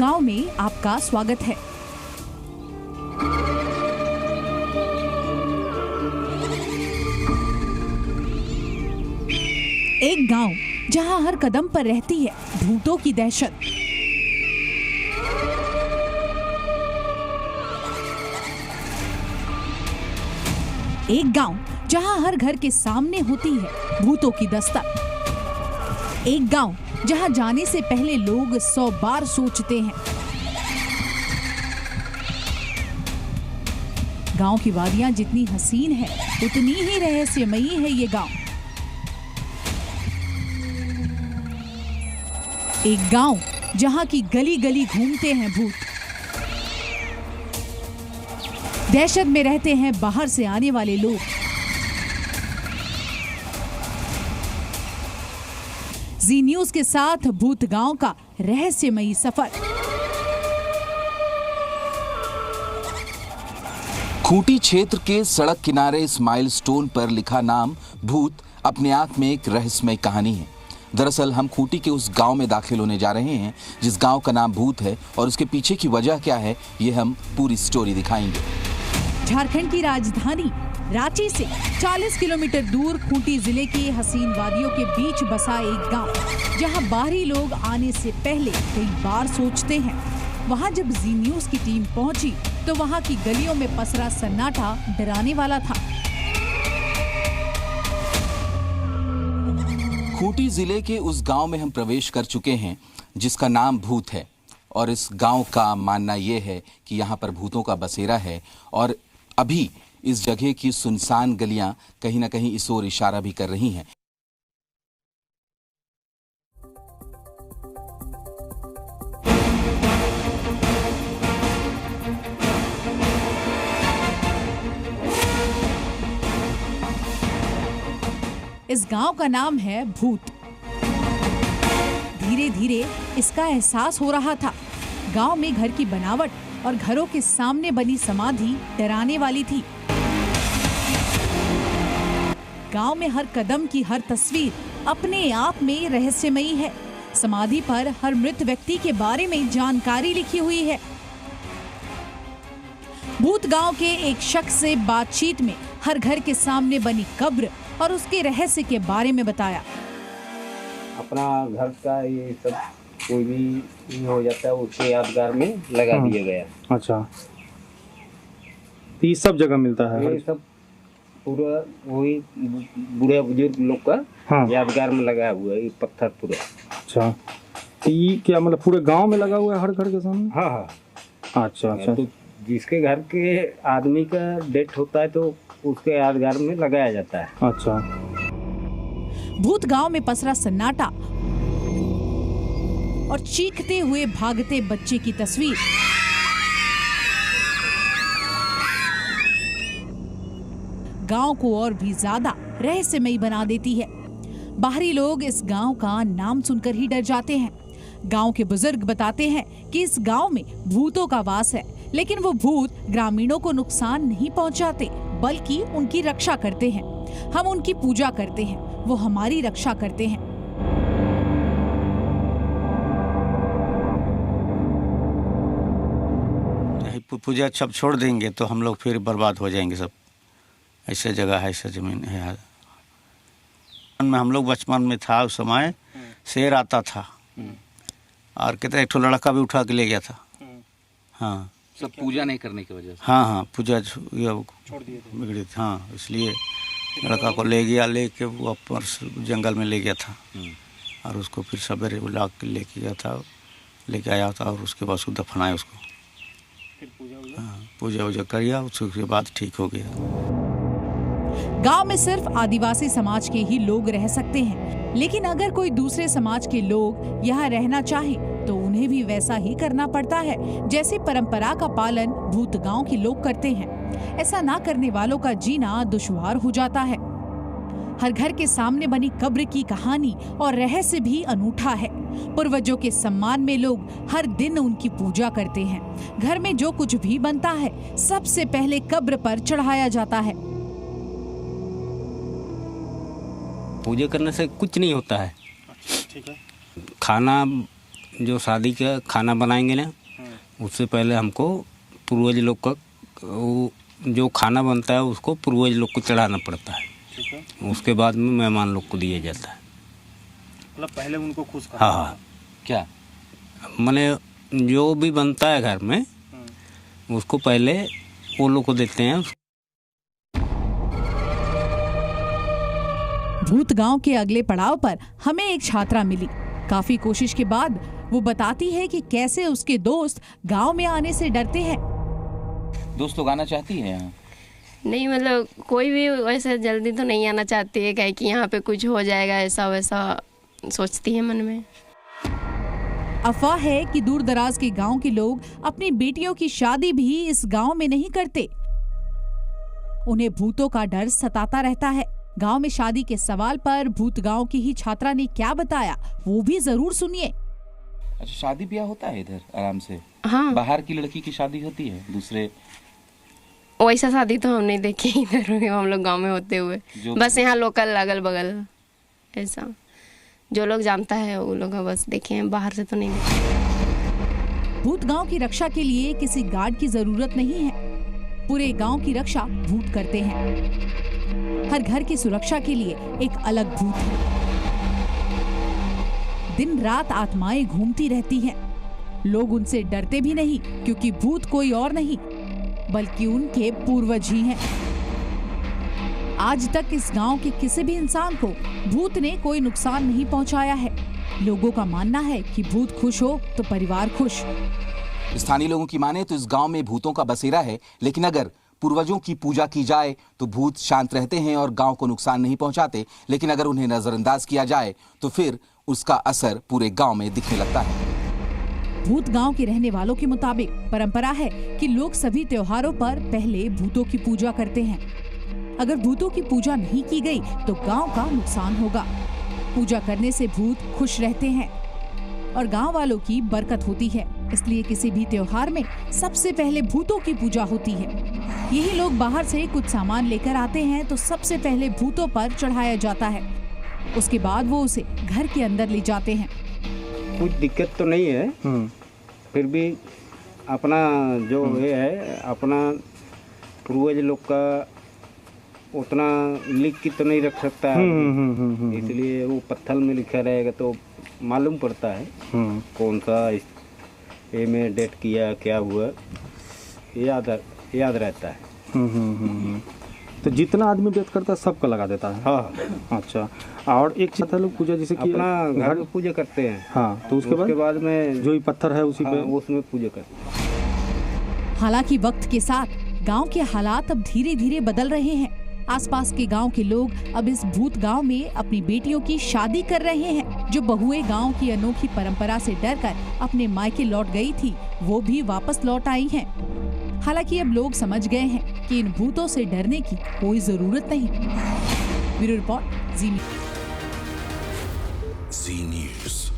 गांव में आपका स्वागत है। एक गांव जहां हर कदम पर रहती है भूतों की दहशत। एक गांव जहां हर घर के सामने होती है भूतों की दस्तक। एक गांव जहां जाने से पहले लोग 100 बार सोचते हैं। गांव की वादियां जितनी हसीन है उतनी ही रहस्यमयी है ये गांव। एक गांव जहां की गली गली घूमते हैं भूत। दहशत में रहते हैं बाहर से आने वाले लोग। जी न्यूज के साथ भूत गांव का रहस्यमयी सफर। खूंटी क्षेत्र के सड़क किनारे इस माइलस्टोन पर लिखा नाम भूत अपने आप में एक रहस्यमय कहानी है। दरअसल हम खूंटी के उस गांव में दाखिल होने जा रहे हैं जिस गांव का नाम भूत है, और उसके पीछे की वजह क्या है ये हम पूरी स्टोरी दिखाएंगे। झारखंड की राजधानी रांची से 40 किलोमीटर दूर खूंटी जिले के हसीन वादियों के बीच बसा एक गांव, जहां बाहरी लोग आने से पहले कई बार सोचते हैं। वहां जब जी न्यूज की टीम पहुंची तो वहां की गलियों में पसरा सन्नाटा डराने वाला था। खूंटी जिले के उस गांव में हम प्रवेश कर चुके हैं जिसका नाम भूत है, और इस गांव का मानना यह है कि यहाँ पर भूतों का बसेरा है, और अभी इस जगह की सुनसान गलियां कहीं ना कहीं इस ओर इशारा भी कर रही हैं। इस गांव का नाम है भूत। धीरे धीरे इसका एहसास हो रहा था। गांव में घर की बनावट और घरों के सामने बनी समाधि डराने वाली थी। गांव में हर कदम की हर तस्वीर अपने आप में रहस्यमयी है। समाधि पर हर मृत व्यक्ति के बारे में जानकारी लिखी हुई है। भूत गांव के एक शख्स से बातचीत में हर घर के सामने बनी कब्र और उसके रहस्य के बारे में बताया। अपना घर का ये सब कोई भी हो जाता है उसके यादगार में लगा दिया गया। अच्छा, ये सब जगह मिलता है? ये सब पूरा वही बूढ़े बुजुर्ग लोग का यादगार में लगा हुआ है ये पत्थर पूरा। अच्छा, तो ये क्या मतलब पूरे गांव में लगा हुआ है हर घर के सामने? हाँ हाँ। अच्छा अच्छा। तो जिसके घर के आदमी का डेथ होता है तो उसके यादगार में लगाया जाता है। अच्छा। भूत गांव में पसरा सन्नाटा और चीखते हुए भागते बच्चे की तस्वीर। गांव को और भी ज्यादा रहस्यमयी बना देती है। बाहरी लोग इस गांव का नाम सुनकर ही डर जाते हैं। गांव के बुजुर्ग बताते हैं कि इस गांव में भूतों का वास है, लेकिन वो भूत ग्रामीणों को नुकसान नहीं पहुंचाते बल्कि उनकी रक्षा करते हैं। हम उनकी पूजा करते हैं, वो हमारी रक्षा करते हैं। पूजा सब छोड़ देंगे तो हम लोग फिर बर्बाद हो जाएंगे सब। ऐसे जगह है, ऐसे जमीन है। हम लोग बचपन में था उस समय शेर आता था और कहते एक ठो लड़का भी उठा के ले गया था। हाँ, सब पूजा नहीं करने की वजह से। हाँ हाँ, पूजा छोड़ दिए थे, बिगड़ी थी। हाँ, इसलिए लड़का को ले गया, लेके वो ऊपर जंगल में ले गया था और उसको फिर सवेरे बुला के लेके गया था, लेके आया था और उसके बाद उसको दफनाया उसको। हाँ, पूजा वूजा किया, उसके बाद ठीक हो गया। गांव में सिर्फ आदिवासी समाज के ही लोग रह सकते हैं, लेकिन अगर कोई दूसरे समाज के लोग यहाँ रहना चाहें तो उन्हें भी वैसा ही करना पड़ता है जैसे परंपरा का पालन भूत गांव के लोग करते हैं। ऐसा ना करने वालों का जीना दुश्वार हो जाता है। हर घर के सामने बनी कब्र की कहानी और रहस्य भी अनूठा है। पूर्वजों के सम्मान में लोग हर दिन उनकी पूजा करते हैं। घर में जो कुछ भी बनता है सबसे पहले कब्र पर चढ़ाया जाता है। पूजा करने से कुछ नहीं होता है। ठीक है। खाना जो शादी का खाना बनाएंगे ना, उससे पहले हमको पूर्वज लोग का जो खाना बनता है उसको पूर्वज लोग को चढ़ाना पड़ता है। ठीक है। उसके बाद में मेहमान लोग को दिया जाता है। मतलब पहले उनको खुश करना। हाँ, क्या माने जो भी बनता है घर में उसको पहले वो लोग को देते हैं। भूत गांव के अगले पड़ाव पर हमें एक छात्रा मिली। काफी कोशिश के बाद वो बताती है कि कैसे उसके दोस्त गांव में आने से डरते हैं। दोस्त लोग आना चाहती है यहाँ? नहीं, मतलब कोई भी वैसे जल्दी तो नहीं आना चाहती है, कि यहाँ पे कुछ हो जाएगा ऐसा वैसा सोचती है मन में। अफवाह है कि दूर दराज के गांव के लोग अपनी बेटियों की शादी भी इस गांव में नहीं करते। उन्हें भूतों का डर सताता रहता है। गांव में शादी के सवाल पर भूत गांव की ही छात्रा ने क्या बताया वो भी जरूर सुनिए। अच्छा, शादी ब्याह होता है इधर आराम से? हाँ, बाहर की लड़की की शादी होती है दूसरे? वैसा शादी तो हम नहीं देखी इधर हम लोग गांव में होते हुए। बस यहाँ लोकल अगल बगल ऐसा जो लोग जानता है वो लोग बस देखे हैं, बाहर से तो नहीं देखे। भूत गांव की रक्षा के लिए किसी गार्ड की जरूरत नहीं है। पूरे गांव की रक्षा भूत करते हैं। हर घर की सुरक्षा के लिए एक अलग भूत है। दिन रात आत्माएं घूमती रहती हैं। लोग उनसे डरते भी नहीं, क्योंकि भूत कोई और नहीं बल्कि उनके पूर्वज ही हैं। आज तक इस गांव के किसी भी इंसान को भूत ने कोई नुकसान नहीं पहुंचाया है। लोगों का मानना है कि भूत खुश हो तो परिवार खुश। स्थानीय लोगों की माने तो इस गांव में भूतों का बसेरा है, लेकिन अगर पूर्वजों की पूजा की जाए तो भूत शांत रहते हैं और गांव को नुकसान नहीं पहुंचाते। लेकिन अगर उन्हें नजरअंदाज किया जाए तो फिर उसका असर पूरे गांव में दिखने लगता है। भूत गांव के रहने वालों के मुताबिक परंपरा है कि लोग सभी त्योहारों पर पहले भूतों की पूजा करते हैं। अगर भूतों की पूजा नहीं की गई तो गांव का नुकसान होगा। पूजा करने से भूत खुश रहते हैं और गांव वालों की बरकत होती है। इसलिए किसी भी त्योहार में सबसे पहले भूतों की पूजा होती है। यही लोग बाहर से कुछ सामान लेकर आते हैं तो सबसे पहले भूतों पर चढ़ाया जाता है। उसके बाद वो उसे घर के अंदर ले जाते हैं। कुछ दिक्कत तो नहीं है, फिर भी अपना जो ये है अपना पूर्वज लोग का उतना लिख के तो नहीं रख सकता है, इसलिए वो पत्थर में लिखा रहेगा तो मालूम पड़ता है कौन सा ये में डेट किया क्या हुआ, याद रहता है। तो जितना आदमी डेट करता है सबका लगा देता है? हाँ। अच्छा, और एक चीज लोग पूजा जैसे कि अपना घर में पूजा करते हैं। हाँ, तो उसके बाद में जो ही पत्थर है उसी पे उसमें पूजा करते हैं। हालांकि वक्त के साथ गांव के हालात अब धीरे धीरे बदल रहे हैं। आसपास के गांव के लोग अब इस भूत गांव में अपनी बेटियों की शादी कर रहे हैं। जो बहुएं गांव की अनोखी परंपरा से डरकर अपने मायके लौट गई थी, वो भी वापस लौट आई हैं। हालांकि अब लोग समझ गए हैं कि इन भूतों से डरने की कोई जरूरत नहीं। ब्यूरो रिपोर्ट, जी न्यूज़।